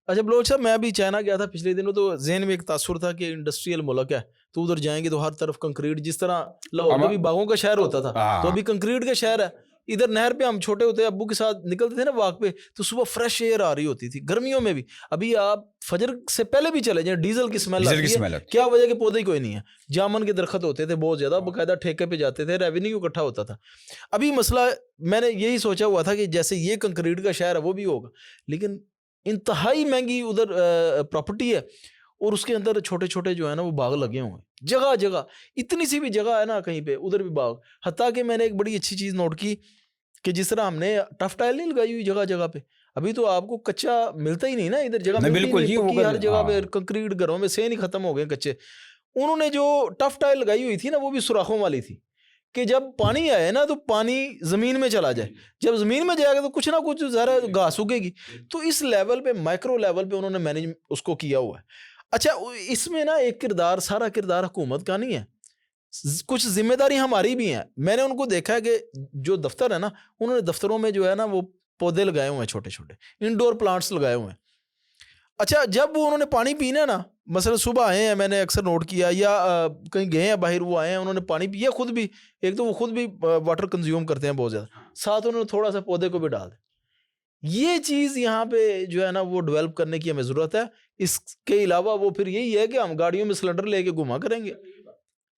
اچھا بلوچ صاحب، میں ابھی چائنا گیا تھا پچھلے دنوں، تو ذہن میں ایک تاثر تھا کہ انڈسٹریل ملک ہے، تو ادھر جائیں گے تو ہر طرف کنکریٹ، جس طرح لاہور کبھی باغوں کا شہر ہوتا تھا تو ابھی کنکریٹ کا شہر ہے. ادھر نہر پہ ہم چھوٹے ہوتے ابو کے ساتھ نکلتے تھے نا واک پہ، تو صبح فریش ایئر آ رہی ہوتی تھی گرمیوں میں بھی. ابھی آپ فجر سے پہلے بھی چلے جائیں ڈیزل کی اسمیل آتی ہے. کیا وجہ کہ پودے ہی کوئی نہیں ہے. جامن کے درخت ہوتے تھے بہت زیادہ، باقاعدہ ٹھیکے پہ جاتے تھے، ریونیو اکٹھا ہوتا تھا. ابھی مسئلہ میں نے یہی سوچا ہوا تھا کہ جیسے یہ کنکریٹ کا شہر ہے وہ بھی ہوگا، لیکن انتہائی مہنگی ادھر پراپرٹی ہے، اور اس کے اندر چھوٹے چھوٹے جو ہے نا وہ باغ لگے ہوئے ہیں جگہ جگہ. اتنی سی بھی جگہ ہے نا کہیں پہ ادھر بھی باغ. حتیٰ کہ میں نے ایک بڑی اچھی چیز نوٹ کی کہ جس طرح ہم نے ٹف ٹائل نہیں لگائی ہوئی جگہ جگہ پہ، ابھی تو آپ کو کچا ملتا ہی نہیں نا ادھر، جگہ ملتی نہیں پکی ہر جگہ پہ کنکریٹ گھروں میں سے نہیں ختم ہو گئے کچے. انہوں نے جو ٹف ٹائل لگائی ہوئی تھی نا وہ بھی سوراخوں والی تھی کہ جب پانی آئے نا تو پانی زمین میں چلا جائے، جب زمین میں جائے گا تو کچھ نہ کچھ ذرا گھاس اگے گی. تو اس لیول پہ مائکرو لیول پہ انہوں نے مینج اس کو کیا ہوا ہے. اچھا اس میں نا ایک کردار، سارا کردار حکومت کا نہیں ہے، کچھ ذمہ داری ہماری بھی ہیں. میں نے ان کو دیکھا ہے کہ جو دفتر ہے نا، انہوں نے دفتروں میں جو ہے نا وہ پودے لگائے ہوئے ہیں، چھوٹے چھوٹے انڈور پلانٹس لگائے ہوئے ہیں. اچھا جب وہ انہوں نے پانی پینا نا، مثلا صبح آئے ہیں، میں نے اکثر نوٹ کیا، یا کہیں گئے ہیں باہر، وہ آئے ہیں انہوں نے پانی پیا خود بھی، ایک تو وہ خود بھی واٹر کنزیوم کرتے ہیں بہت زیادہ، ساتھ انہوں نے تھوڑا سا پودے کو بھی ڈال دیں. یہ چیز یہاں پہ جو ہے نا وہ ڈیولپ کرنے کی ہمیں ضرورت ہے. اس کے علاوہ وہ پھر یہی ہے کہ ہم گاڑیوں میں سلنڈر لے کے گھما کریں گے.